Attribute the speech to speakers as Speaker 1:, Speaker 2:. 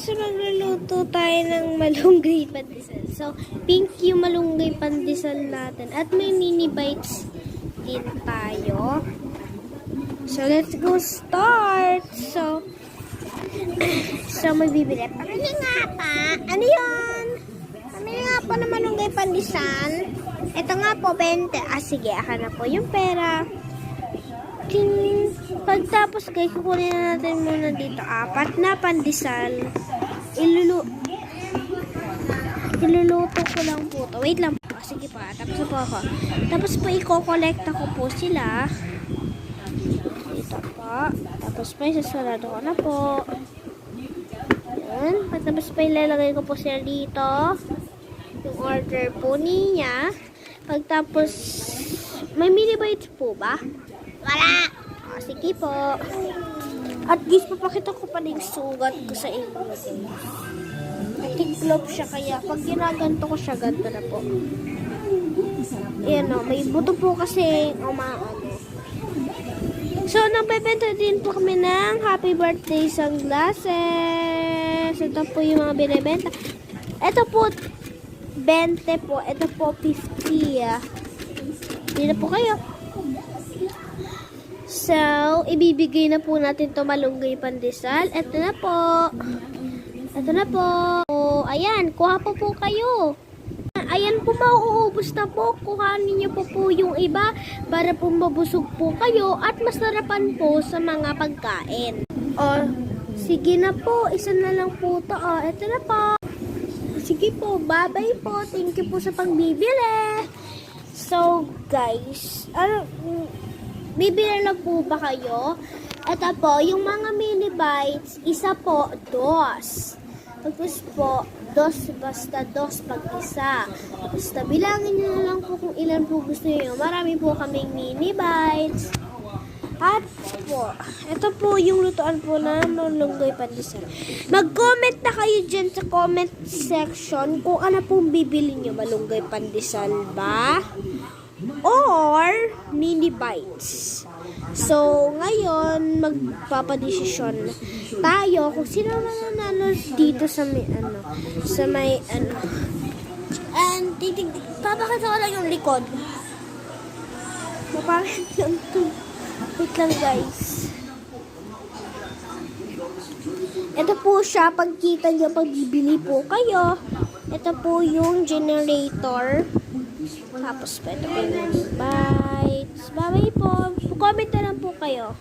Speaker 1: guys, magluluto tayo ng malunggay pandesal. So, pink yung malunggay pandesal natin. At may mini bites din tayo. So, let's go start. So, may bibili. Pamili nga pa. Ano yun? Pamili nga po ng malunggay pandesal. Ito nga po, 20. Sige, aka na po yung pera. Pagtapos guys, kukunin na natin muna dito 4 na pandesal. Iluluto ko lang po to. Wait lang po. Sige pa, tapos po ako. Tapos po i-collect ko po sila. Dito po. Tapos po isasalado ko na po. Ayan. Tapos po ilalagay ko po sila dito. Yung order po niya. Pagtapos, may mini bites po ba? Wala! Sige po. At guys, papakita ko pa yung sugat ko sa inyo. Tiglove siya kaya pag ginaganto ko siya, ganto na po. Ayan o, may buto po kasi umaano. So, nagbebenta din po kami ng happy birthday sunglasses. Ito po yung mga binibenta. Ito po, 20 po. Ito po, 50. Hindi na po kayo. So, ibibigay na po natin to malunggay pandesal. Ito na po. Ito na po. Ayan, kuha po kayo. Ayan po, mauubos na po. Kuhanin niyo po yung iba para po mabusog po kayo at masarapan po sa mga pagkain. Sige na po. Isa na lang po to. Ito na po. Sige po, bye-bye po. Thank you po sa pagbibili. So, guys, bibili lang po ba kayo? Ito po, yung mga mini bites, isa po, 2. Tapos po, 2, basta 2 pag isa. Basta bilangin nyo na lang po kung ilan po gusto nyo. Marami po kaming mini bites. At po, ito po yung lutuan po na malunggay pandesal. Mag-comment na kayo dyan sa comment section kung ano pong bibili nyo. Malunggay pandesal ba? Or mini bites. So, ngayon magpapadesisyon tayo kung sino mananalo dito sa may and papakita ko lang yung likod. Papakita lang ito. Wait lang guys. Ito po siya, pagkita nyo, pag bibili po kayo. Ito po yung generator. Tapos po, ito po yung bites. Bye-bye po. Comment na lang po kayo.